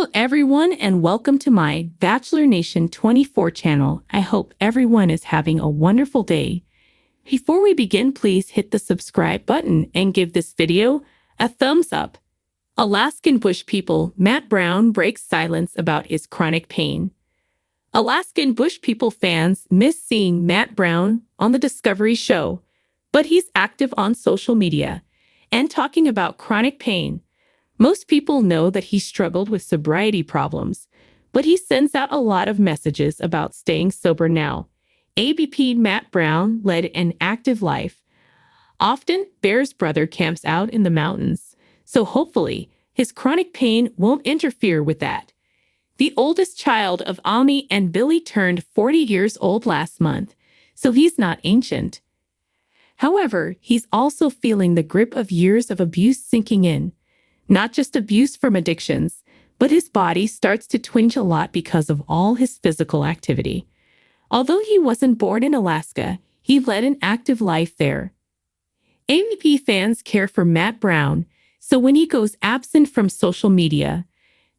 Hello everyone and welcome to my Bachelor Nation 24 channel. I hope everyone is having a wonderful day. Before we begin, please hit the subscribe button and give this video a thumbs up. Alaskan bush people Matt Brown breaks silence about his chronic pain. Alaskan bush people fans miss seeing Matt Brown on the Discovery show, but he's active on social media and talking about chronic pain. Most people know that he struggled with sobriety problems, but he sends out a lot of messages about staying sober now. ABP Matt Brown led an active life. Often, Bear's brother camps out in the mountains, so hopefully his chronic pain won't interfere with that. The oldest child of Ami and Billy turned 40 years old last month, so he's not ancient. However, he's also feeling the grip of years of abuse sinking in. Not just abuse from addictions, but his body starts to twinge a lot because of all his physical activity. Although he wasn't born in Alaska, he led an active life there. AVP fans care for Matt Brown, so when he goes absent from social media,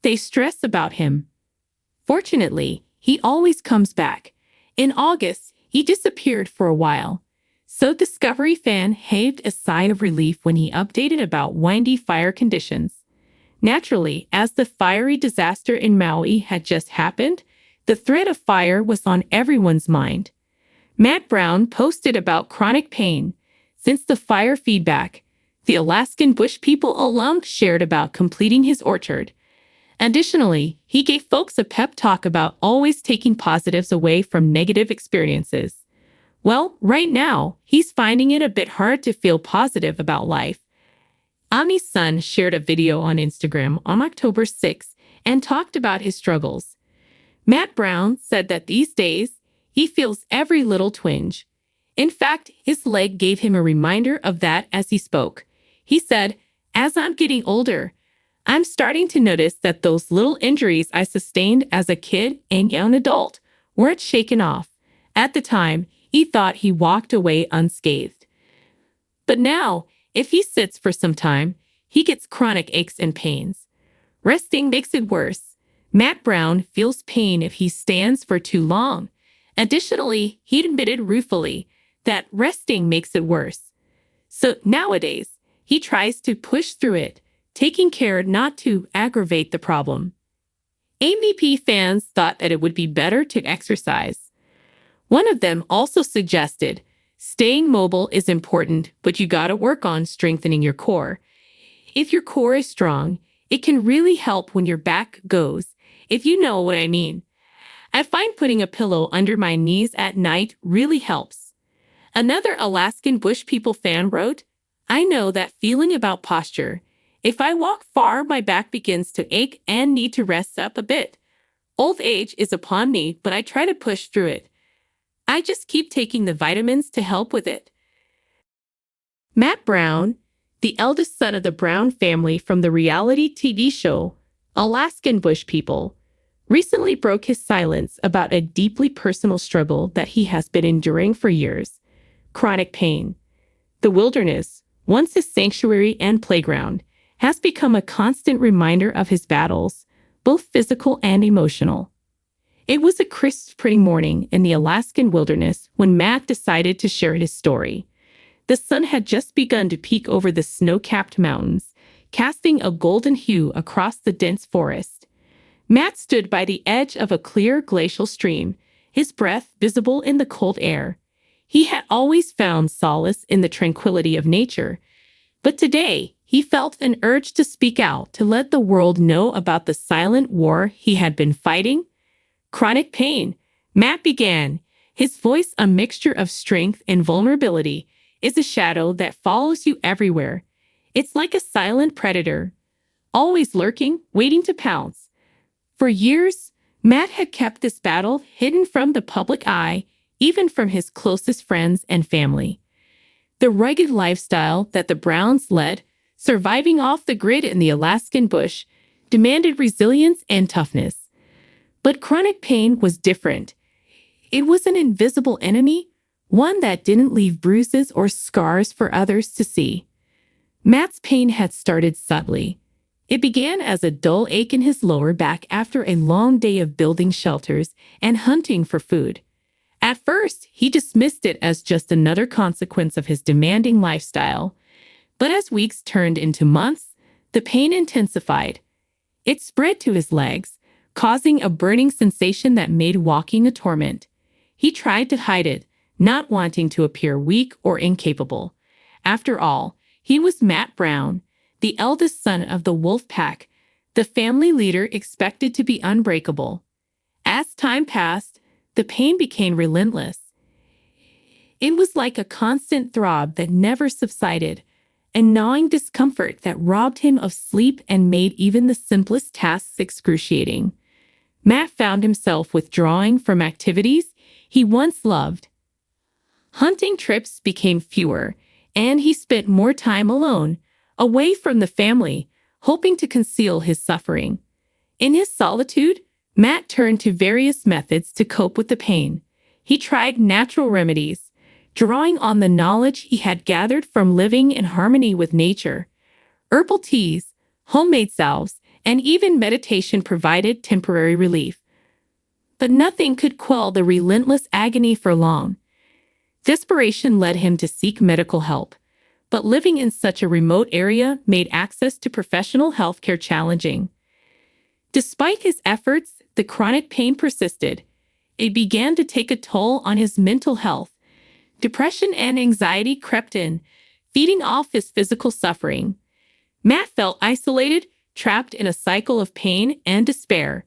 they stress about him. Fortunately, he always comes back. In August, he disappeared for a while. So Discovery fan heaved a sigh of relief when he updated about windy fire conditions. Naturally, as the fiery disaster in Maui had just happened, the threat of fire was on everyone's mind. Matt Brown posted about chronic pain. Since the fire feedback, the Alaskan bush people alum shared about completing his orchard. Additionally, he gave folks a pep talk about always taking positives away from negative experiences. Well, right now, he's finding it a bit hard to feel positive about life. Ami's son shared a video on Instagram on October 6 and talked about his struggles. Matt Brown said that these days, he feels every little twinge. In fact, his leg gave him a reminder of that as he spoke. He said, "As I'm getting older, I'm starting to notice that those little injuries I sustained as a kid and young adult weren't shaken off. At the time, he thought he walked away unscathed. But now, if he sits for some time, he gets chronic aches and pains. Resting makes it worse. Matt Brown feels pain if he stands for too long. Additionally, he admitted ruefully that resting makes it worse. So nowadays, he tries to push through it, taking care not to aggravate the problem." AVP fans thought that it would be better to exercise. One of them also suggested, "Staying mobile is important, but you gotta work on strengthening your core. If your core is strong, it can really help when your back goes, if you know what I mean. I find putting a pillow under my knees at night really helps." Another Alaskan bush people fan wrote, "I know that feeling about posture. If I walk far, my back begins to ache and need to rest up a bit. Old age is upon me, but I try to push through it. I just keep taking the vitamins to help with it." Matt Brown, the eldest son of the Brown family from the reality TV show Alaskan Bush People, recently broke his silence about a deeply personal struggle that he has been enduring for years: chronic pain. The wilderness, once his sanctuary and playground, has become a constant reminder of his battles, both physical and emotional. It was a crisp spring morning in the Alaskan wilderness when Matt decided to share his story. The sun had just begun to peek over the snow-capped mountains, casting a golden hue across the dense forest. Matt stood by the edge of a clear glacial stream, his breath visible in the cold air. He had always found solace in the tranquility of nature, but today he felt an urge to speak out to let the world know about the silent war he had been fighting. "Chronic pain," Matt began, his voice a mixture of strength and vulnerability, "is a shadow that follows you everywhere. It's like a silent predator, always lurking, waiting to pounce." For years, Matt had kept this battle hidden from the public eye, even from his closest friends and family. The rugged lifestyle that the Browns led, surviving off the grid in the Alaskan bush, demanded resilience and toughness. But chronic pain was different. It was an invisible enemy, one that didn't leave bruises or scars for others to see. Matt's pain had started subtly. It began as a dull ache in his lower back after a long day of building shelters and hunting for food. At first, he dismissed it as just another consequence of his demanding lifestyle, but as weeks turned into months, the pain intensified. It spread to his legs, causing a burning sensation that made walking a torment. He tried to hide it, not wanting to appear weak or incapable. After all, he was Matt Brown, the eldest son of the wolf pack, the family leader expected to be unbreakable. As time passed, the pain became relentless. It was like a constant throb that never subsided, a gnawing discomfort that robbed him of sleep and made even the simplest tasks excruciating. Matt found himself withdrawing from activities he once loved. Hunting trips became fewer, and he spent more time alone, away from the family, hoping to conceal his suffering. In his solitude, Matt turned to various methods to cope with the pain. He tried natural remedies, drawing on the knowledge he had gathered from living in harmony with nature. Herbal teas, homemade salves, and even meditation provided temporary relief. But nothing could quell the relentless agony for long. Desperation led him to seek medical help, but living in such a remote area made access to professional health care challenging. Despite his efforts, the chronic pain persisted. It began to take a toll on his mental health. Depression and anxiety crept in, feeding off his physical suffering. Matt felt isolated, trapped in a cycle of pain and despair.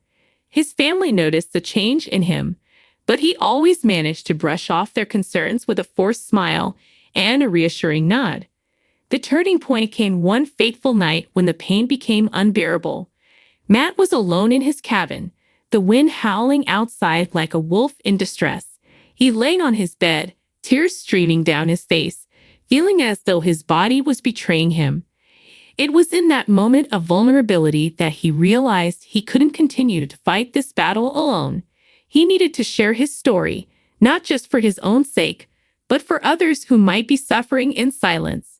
His family noticed the change in him, but he always managed to brush off their concerns with a forced smile and a reassuring nod. The turning point came one fateful night when the pain became unbearable. Matt was alone in his cabin, the wind howling outside like a wolf in distress. He lay on his bed, tears streaming down his face, feeling as though his body was betraying him. It was in that moment of vulnerability that he realized he couldn't continue to fight this battle alone. He needed to share his story, not just for his own sake, but for others who might be suffering in silence.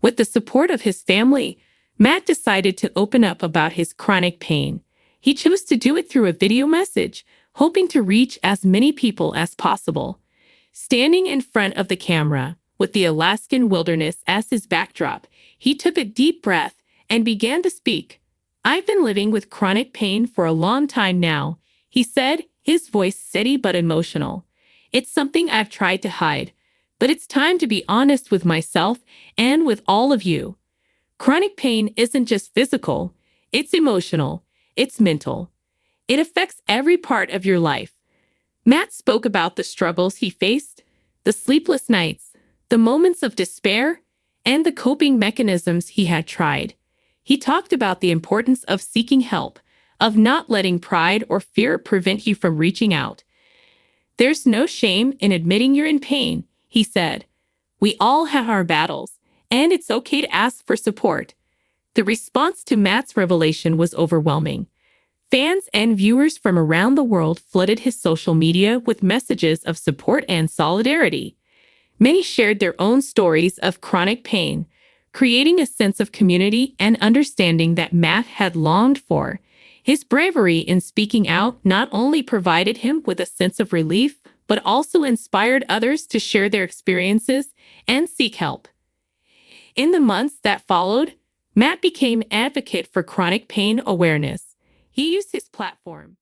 With the support of his family, Matt decided to open up about his chronic pain. He chose to do it through a video message, hoping to reach as many people as possible. Standing in front of the camera, with the Alaskan wilderness as his backdrop, he took a deep breath and began to speak. "I've been living with chronic pain for a long time now," he said, his voice steady but emotional. "It's something I've tried to hide, but it's time to be honest with myself and with all of you. Chronic pain isn't just physical, it's emotional, it's mental. It affects every part of your life." Matt spoke about the struggles he faced, the sleepless nights, the moments of despair, and the coping mechanisms he had tried. He talked about the importance of seeking help, of not letting pride or fear prevent you from reaching out. "There's no shame in admitting you're in pain," he said. "We all have our battles, and it's okay to ask for support." The response to Matt's revelation was overwhelming. Fans and viewers from around the world flooded his social media with messages of support and solidarity. Many shared their own stories of chronic pain, creating a sense of community and understanding that Matt had longed for. His bravery in speaking out not only provided him with a sense of relief, but also inspired others to share their experiences and seek help. In the months that followed, Matt became an advocate for chronic pain awareness. He used his platform